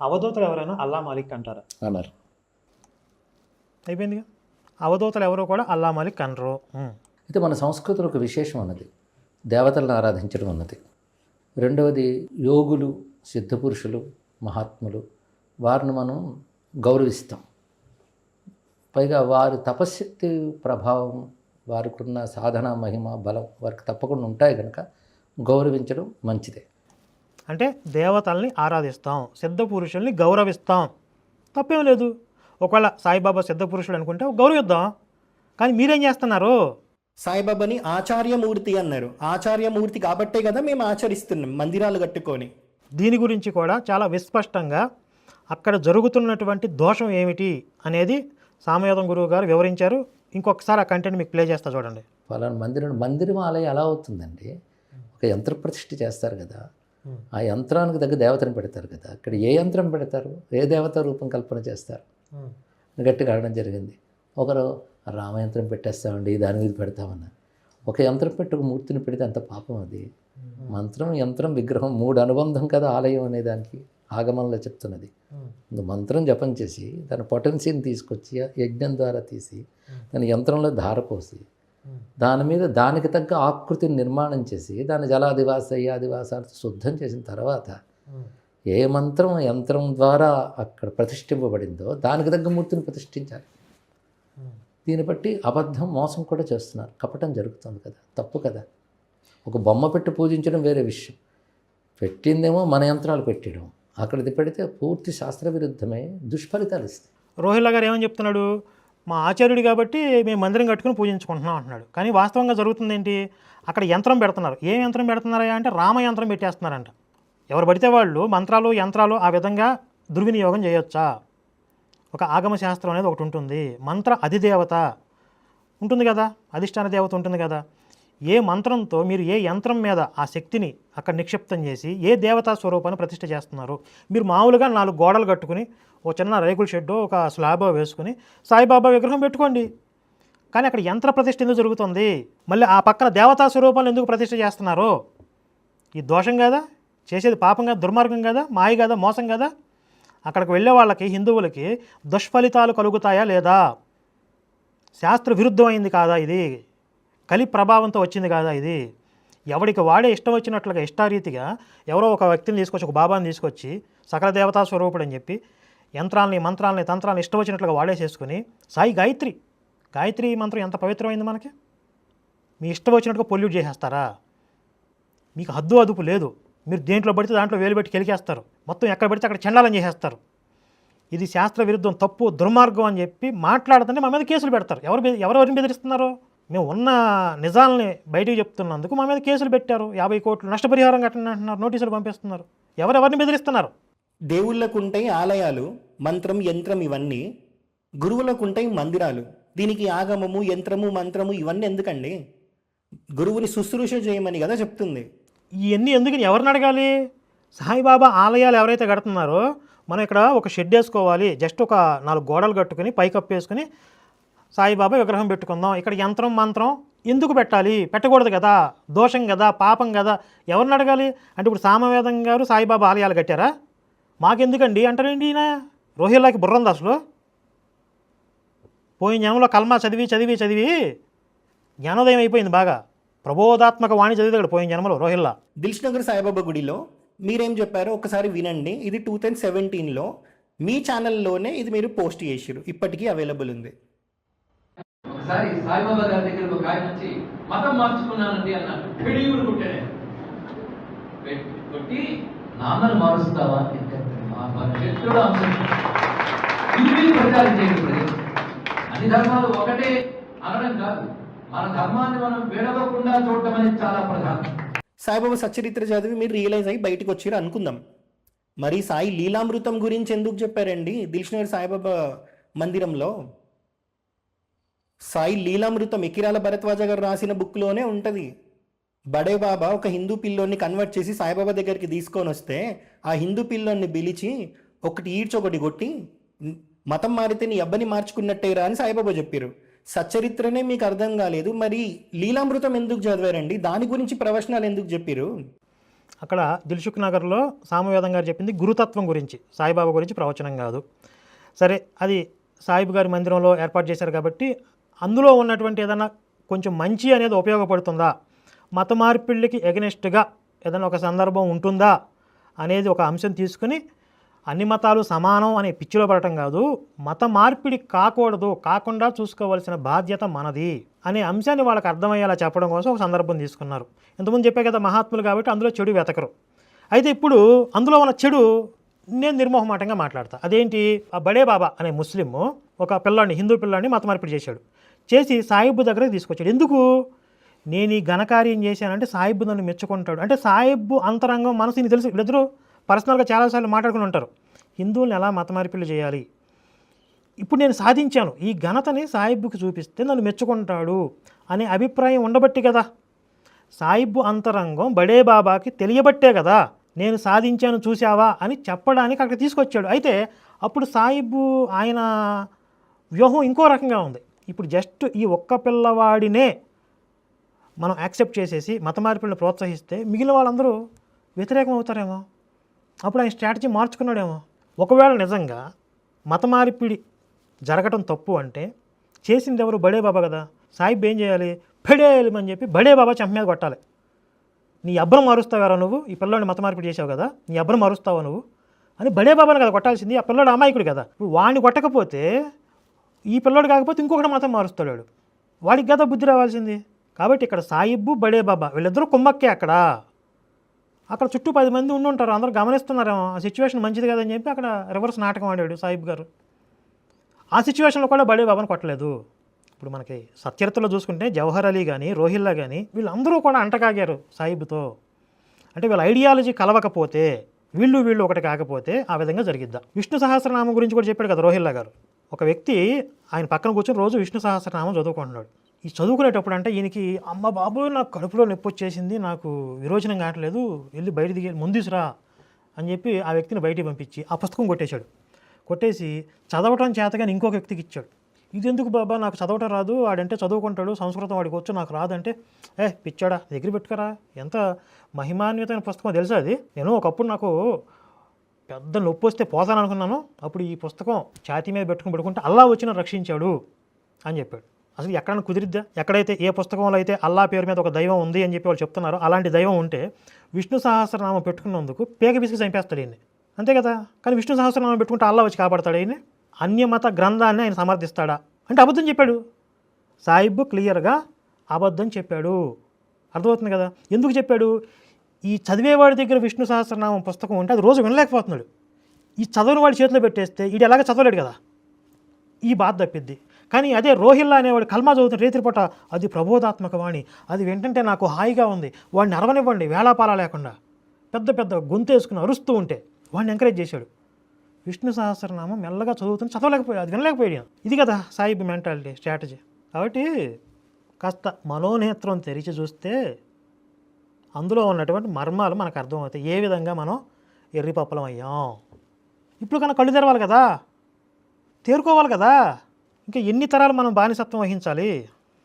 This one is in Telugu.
అవధూతలు ఎవరైనా అల్లా మాలిక్ అంటారా? అన్నారు. అయిపోయిందిగా. అవధూతలు ఎవరో కూడా అల్లా మాలిక్ అనరు. అయితే మన సంస్కృతిలో ఒక విశేషం అన్నది దేవతలను ఆరాధించడం అన్నది. రెండవది యోగులు, సిద్ధపురుషులు, మహాత్ములు, వారిని మనం గౌరవిస్తాం. పైగా వారి తపశ్శక్తి ప్రభావం, వారికి ఉన్న సాధన మహిమ బలం వారికి తప్పకుండా ఉంటాయి కనుక గౌరవించడం మంచిదే. అంటే దేవతల్ని ఆరాధిస్తాం, సిద్ధ పురుషుల్ని గౌరవిస్తాం, తప్పేం లేదు. ఒకవేళ సాయిబాబా సిద్ధ పురుషుడు అనుకుంటే గౌరవిద్దాం. కానీ మీరేం చేస్తున్నారు? సాయిబాబాని ఆచార్యమూర్తి అన్నారు. ఆచార్యమూర్తి కాబట్టే కదా మేము ఆచరిస్తున్నాం మందిరాలు కట్టుకొని. దీని గురించి కూడా చాలా విస్పష్టంగా అక్కడ జరుగుతున్నటువంటి దోషం ఏమిటి అనేది సామవేదం గురువు గారు వివరించారు. ఇంకొకసారి ఆ కంటెంట్ మీకు ప్లే చేస్తా చూడండి. ఫలానా మందిరం ఆలయం ఎలా అవుతుందండి? ఒక యంత్ర ప్రతిష్ఠ చేస్తారు కదా, ఆ యంత్రానికి తగ్గ దేవతను పెడతారు కదా. ఇక్కడ ఏ యంత్రం పెడతారు, ఏ దేవత రూపం కల్పన చేస్తారు? గట్టిగా అనడం జరిగింది. ఒకరు రామయంత్రం పెట్టేస్తామండి, దాని మీద పెడతామన్నారు. ఒక యంత్రం పెట్టి ఒక మూర్తిని పెడితే అంత పాపం అది. మంత్రం, యంత్రం, విగ్రహం 3 అనుబంధం కదా ఆలయం అనే దానికి ఆగమంలో చెప్తున్నది. మంత్రం జపం చేసి దాని పొటెన్సీని తీసుకొచ్చి యజ్ఞం ద్వారా తీసి దాని యంత్రంలో ధార పోసి దాని మీద దానికి తగ్గ ఆకృతిని నిర్మాణం చేసి దాని జలాదివాస అయ్యాదివాసాలతో శుద్ధం చేసిన తర్వాత ఏ మంత్రం యంత్రం ద్వారా అక్కడ ప్రతిష్ఠింపబడిందో దానికి తగ్గ మూర్తిని ప్రతిష్ఠించాలి. దీన్ని బట్టి అబద్ధం, మోసం కూడా చేస్తున్నారు. కపటం జరుగుతుంది కదా, తప్పు కదా. ఒక బొమ్మ పెట్టి పూజించడం వేరే విషయం, పెట్టిందేమో మన యంత్రాలు పెట్టడం, అక్కడిది పెడితే పూర్తి శాస్త్ర విరుద్ధమే, దుష్ఫలితాలు ఇస్తాయి. రోహిల్లా గారు ఏమని చెప్తున్నాడు? మా ఆచార్యుడు కాబట్టి మేము మందిరం కట్టుకుని పూజించుకుంటున్నాం అంటున్నాడు. కానీ వాస్తవంగా జరుగుతుంది ఏంటి? అక్కడ యంత్రం పెడుతున్నారు. ఏం యంత్రం పెడుతున్నారా అంటే రామయంత్రం పెట్టేస్తున్నారంట. ఎవరు పడితే వాళ్ళు మంత్రాలు, యంత్రాలు ఆ విధంగా దుర్వినియోగం చేయొచ్చా? ఒక ఆగమ శాస్త్రం అనేది ఒకటి ఉంటుంది. మంత్ర అధిదేవత ఉంటుంది కదా, అధిష్టాన దేవత ఉంటుంది కదా. ఏ మంత్రంతో మీరు ఏ యంత్రం మీద ఆ శక్తిని అక్కడ నిక్షిప్తం చేసి ఏ దేవతా స్వరూపాన్ని ప్రతిష్ఠ చేస్తున్నారు? మీరు మామూలుగా 4 గోడలు కట్టుకుని ఒక చిన్న రేకుల షెడ్డో ఒక స్లాబో వేసుకుని సాయిబాబా విగ్రహం పెట్టుకోండి. కానీ అక్కడ యంత్ర ప్రతిష్ఠ ఎందుకు జరుగుతుంది? మళ్ళీ ఆ పక్కన దేవతా స్వరూపాలు ఎందుకు ప్రతిష్ఠ చేస్తున్నారు? ఈ దోషం కదా, చేసేది పాపం కదా, దుర్మార్గం కదా, మాయ కదా, మోసం కదా. అక్కడికి వెళ్ళే వాళ్ళకి, హిందువులకి దుష్ఫలితాలు కలుగుతాయా లేదా? శాస్త్ర విరుద్ధమైంది కాదా ఇది? కలి ప్రభావంతో వచ్చింది కాదా ఇది? ఎవడికి వాడే ఇష్టం వచ్చినట్లుగా ఇష్టారీతిగా ఎవరో ఒక వ్యక్తిని తీసుకొచ్చి, ఒక బాబాని తీసుకొచ్చి సకల దేవతా స్వరూపుడు అని చెప్పి యంత్రాలని, మంత్రాలని, తంత్రాలను ఇష్టం వచ్చినట్లుగా వాడేసేసుకుని సాయి గాయత్రి మంత్రం ఎంత పవిత్రమైంది మనకి. మీ ఇష్టం వచ్చినట్టుగా పొల్యూట్ చేసేస్తారా? మీకు హద్దు అదుపు లేదు. మీరు దేంట్లో పడితే దాంట్లో వేలు పెట్టి కెలికేస్తారు. మొత్తం ఎక్కడ పడితే అక్కడ చండాలం చేసేస్తారు. ఇది శాస్త్ర విరుద్ధం, తప్పు, దుర్మార్గం అని చెప్పి మాట్లాడుతుంటే మా మీద కేసులు పెడతారు. ఎవరెవరిని బెదిరిస్తున్నారు? మేము ఉన్న నిజాలని బయటకు చెప్తున్నందుకు మా మీద కేసులు పెట్టారు. 50 కోట్లు నష్టపరిహారం కట్టండి అంటున్నారు, నోటీసులు పంపిస్తున్నారు. ఎవరెవరిని బెదిరిస్తున్నారు? దేవుళ్ళకుంటాయి ఆలయాలు, మంత్రం, యంత్రం ఇవన్నీ. గురువులకుంటాయి మందిరాలు. దీనికి ఆగమము, యంత్రము, మంత్రము ఇవన్నీ ఎందుకండి? గురువుని శుశ్రూష చేయమని కదా చెప్తుంది. ఇవన్నీ ఎందుకని ఎవరిని అడగాలి? సాయిబాబా ఆలయాలు ఎవరైతే కడుతున్నారో మనం ఇక్కడ ఒక షెడ్ వేసుకోవాలి, జస్ట్ ఒక 4 గోడలు కట్టుకుని పైకప్పు వేసుకుని సాయిబాబా విగ్రహం పెట్టుకుందాం. ఇక్కడ యంత్రం, మంత్రం ఎందుకు పెట్టాలి? పెట్టకూడదు కదా, దోషం కదా, పాపం కదా. ఎవరిని అడగాలి? అంటే ఇప్పుడు సామవేదం గారు సాయిబాబా ఆలయాలు కట్టారా? మాకెందుకండి అంటారేంటి ఈయన? రోహిల్లాకి బుర్రంది అసలు. పోయిన జనంలో కల్మా చదివి జ్ఞానోదయం అయిపోయింది బాగా. ప్రబోధాత్మక వాణి చదివితే పోయిన జన్మలో రోహిల్లా. దిల్షుఖ్నగర్ సాయిబాబా గుడిలో మీరేం చెప్పారో ఒకసారి వినండి. ఇది 2017లో మీ ఛానల్లోనే ఇది మీరు పోస్ట్ చేసారు, ఇప్పటికీ అవైలబుల్ ఉంది. ఒకసారి సాయిబాబా గారి దగ్గర ఒక ఆయన వచ్చి మతం మార్చుకున్నానండి అన్నాడు. పెడిగురు కొట్టి నాన్నను మారుస్తావా భక్తుడు అంశం ఇది ప్రచారం చేయండి ప్రజలు. అన్ని ధర్మాలు ఒకటే అనడం కాదు, మన ధర్మాన్ని మనం విడవకుండా చూడటం అనేది చాలా ప్రధానం. సాయిబాబా సచ్చరిత్ర చదివి మీరు రియలైజ్ అయ్యి బయటకు వచ్చారు అనుకుందాం. మరి సాయి లీలామృతం గురించి ఎందుకు చెప్పారండి దిల్షుఖ్నగర్ సాయిబాబా మందిరంలో? సాయి లీలామృతం ఎకిరాల భరద్వాజ గారు రాసిన బుక్లోనే ఉంటుంది. బడే బాబా ఒక హిందూ పిల్లోని కన్వర్ట్ చేసి సాయిబాబా దగ్గరికి తీసుకొని వస్తే ఆ హిందూ పిల్లోని పిలిచి ఒకటి ఈడ్చొకటి కొట్టి మతం మారితే నీ అబ్బని మార్చుకున్నట్టేరా అని సాయిబాబా చెప్పారు. సచ్చరిత్రనే మీకు అర్థం కాలేదు, మరి లీలామృతం ఎందుకు చదివారండి? దాని గురించి ప్రవచనాలు ఎందుకు చెప్పారు? అక్కడ దిల్సుఖ్ నగర్లో సామవేదం గారు చెప్పింది గురుతత్వం గురించి, సాయిబాబా గురించి ప్రవచనం కాదు. సరే, అది సాయిబు గారి మందిరంలో ఏర్పాటు చేశారు కాబట్టి అందులో ఉన్నటువంటి ఏదైనా కొంచెం మంచి అనేది ఉపయోగపడుతుందా, మత మార్పిళ్ళకి ఎగనెస్ట్గా ఏదైనా ఒక సందర్భం ఉంటుందా అనేది ఒక అంశం తీసుకుని అన్ని మతాలు సమానం అనే పిచ్చిలో పడటం కాదు, మత మార్పిడి కాకుండా చూసుకోవాల్సిన బాధ్యత మనది అనే అంశాన్ని వాళ్ళకి అర్థమయ్యేలా చెప్పడం కోసం ఒక సందర్భం తీసుకున్నారు. ఇంతకుముందు చెప్పే కదా మహాత్ములు కాబట్టి అందులో చెడు వెతకరు. అయితే ఇప్పుడు అందులో ఉన్న చెడు నేను నిర్మోహమాటంగా మాట్లాడతా. అదేంటి, ఆ బడే బాబా అనే ముస్లిం ఒక పిల్లాడిని, హిందూ పిల్లాడిని మత మార్పిడి చేసి సాయిబు దగ్గరికి తీసుకొచ్చాడు. ఎందుకు? నేను ఈ ఘనకార్యం చేశానంటే సాయిబు నన్ను మెచ్చుకుంటాడు. అంటే సాయిబు అంతరంగం మనసుని తెలుసు. వీళ్ళిద్దరూ పర్సనల్గా చాలాసార్లు మాట్లాడుకుని ఉంటారు, హిందువుల్ని ఎలా మత మార్పిడి చేయాలి. ఇప్పుడు నేను సాధించాను, ఈ ఘనతని సాయిబుకి చూపిస్తే నన్ను మెచ్చుకుంటాడు అనే అభిప్రాయం ఉండబట్టి కదా, సాయిబు అంతరంగం బడే బాబాకి తెలియబట్టే కదా నేను సాధించాను చూసావా అని చెప్పడానికి అక్కడ తీసుకొచ్చాడు. అయితే అప్పుడు సాయిబు ఆయన వ్యూహం ఇంకో రకంగా ఉంది. ఇప్పుడు జస్ట్ ఈ ఒక్క పిల్లవాడినే మనం యాక్సెప్ట్ చేసేసి మత మార్పిడిని ప్రోత్సహిస్తే మిగిలిన వాళ్ళందరూ వ్యతిరేకం అవుతారేమో. అప్పుడు ఆయన స్ట్రాటజీ మార్చుకున్నాడేమో. ఒకవేళ నిజంగా మత మార్పిడి జరగటం తప్పు అంటే చేసింది ఎవరు? బడే బాబా కదా. సాయిబ్ ఏం చేయాలి? ఫెడేయమని చెప్పి బడే బాబా చెంప మీద కొట్టాలి. నీ అబ్బరం మారుస్తావారా నువ్వు, ఈ పిల్లోడిని మత మార్పిడి చేసావు కదా, నీ అబ్బరం మారుస్తావా నువ్వు అని బడే బాబాని కదా కొట్టాల్సింది. ఆ పిల్లోడు అమాయకుడు కదా. ఇప్పుడు వాడిని కొట్టకపోతే ఈ పిల్లోడు కాకపోతే ఇంకొకటి మతం మారుస్తాడు, వాడికి కదా బుద్ధి రావాల్సింది. కాబట్టి ఇక్కడ సాయిబు బడే బాబా వీళ్ళిద్దరూ కుమ్మక్కే. అక్కడ చుట్టూ 10 మంది ఉండి ఉంటారు, అందరూ గమనిస్తున్నారేమో. ఆ సిచ్యువేషన్ మంచిది కదని చెప్పి అక్కడ రివర్స్ నాటకం ఆడాడు సాయిబు గారు. ఆ సిచ్యువేషన్లో కూడా బడే బాబాని కొట్టలేదు. ఇప్పుడు మనకి సత్యర్థలో చూసుకుంటే జవహర్ అలీ కానీ, రోహిల్లా కానీ వీళ్ళందరూ కూడా అంటకాగారు సాయిబుతో. అంటే వీళ్ళ ఐడియాలజీ కలవకపోతే, వీళ్ళు ఒకటి కాకపోతే ఆ విధంగా జరిగిద్దా. విష్ణు సహస్రనామం గురించి కూడా చెప్పాడు కదా రోహిల్లా గారు. ఒక వ్యక్తి ఆయన పక్కన కూర్చొని రోజు విష్ణు సహస్రనామం చదువుకుంటున్నాడు. ఈ చదువుకునేటప్పుడు అంటే ఈయనకి, అమ్మ బాబు నాకు కడుపులో నొప్పి వచ్చేసింది, నాకు విరోచనం కావట్లేదు, వెళ్ళి బయట దిగి ముందుసురా అని చెప్పి ఆ వ్యక్తిని బయటికి పంపించి ఆ పుస్తకం కొట్టేశాడు. కొట్టేసి చదవటం చేతగాని ఇంకొక వ్యక్తికి ఇచ్చాడు. ఇది ఎందుకు బాబా, నాకు చదవటం రాదు, వాడంటే చదువుకుంటాడు, సంస్కృతం వాడికి వచ్చు, నాకు రాదంటే, పిచ్చాడా దగ్గర పెట్టుకరా, ఎంత మహిమాన్వితమైన పుస్తకం తెలుసా అది. నేను ఒకప్పుడు నాకు పెద్ద నొప్పి వస్తే పోతాను అనుకున్నాను, అప్పుడు ఈ పుస్తకం ఛాతీ మీద పెట్టుకుని పెట్టుకుంటే అల్లా వచ్చిన రక్షించాడు అని చెప్పాడు. అసలు ఎక్కడైనా కుదిరిద్దా? ఎక్కడైతే ఏ పుస్తకంలో అయితే అల్లా పేరు మీద ఒక దైవం ఉంది అని చెప్పి వాళ్ళు చెప్తున్నారో అలాంటి దైవం ఉంటే విష్ణు సహస్రనామం పెట్టుకున్నందుకు పేక విసిగి చంపేస్తాడు ఈయన్ని, అంతే కదా. కానీ విష్ణు సహస్రనామం పెట్టుకుంటే అల్లా వచ్చి కాపాడతాడు ఈయన్ని. అన్యమత గ్రంథాన్ని ఆయన సమర్థిస్తాడా అంటే అబద్ధం చెప్పాడు. సాయిబు క్లియర్గా అబద్ధం చెప్పాడు. అర్థమవుతుంది కదా. ఎందుకు చెప్పాడు? ఈ చదివేవాడి దగ్గర విష్ణు సహస్రనామం పుస్తకం ఉంటే అది రోజు వినలేకపోతున్నాడు. ఈ చదవని వాడి చేతిలో పెట్టేస్తే వీడు ఎలాగ చదవలేడు కదా, ఈ బాధ తప్పిద్ది. కానీ అదే రోహిల్లా అనేవాడు కల్మా చదువుతున్న రేత్రిపూట, అది ప్రబోధాత్మక వాణి, అది వింటుంటే నాకు హాయిగా ఉంది, వాడిని అరవనివ్వండి వేళాపాలా లేకుండా, పెద్ద పెద్ద గొంతు వేసుకుని అరుస్తూ ఉంటే వాడిని ఎంకరేజ్ చేశాడు. విష్ణు సహస్రనామం మెల్లగా చదువుతుని చదవలేకపోయాడు, అది వినలేకపోయాడు. ఇది కదా సాయిబు మెంటాలిటీ, స్ట్రాటజీ. కాబట్టి కాస్త మనోనేత్రం తెరిచి చూస్తే అందులో ఉన్నటువంటి మర్మాలు మనకు అర్థమవుతాయి. ఏ విధంగా మనం ఎర్రిపప్పలం అయ్యాం. ఇప్పుడు కన్నా కళ్ళు తెరవాలి కదా, తేరుకోవాలి కదా. ఇంకా ఎన్ని తరాలు మనం బానిసత్వం వహించాలి.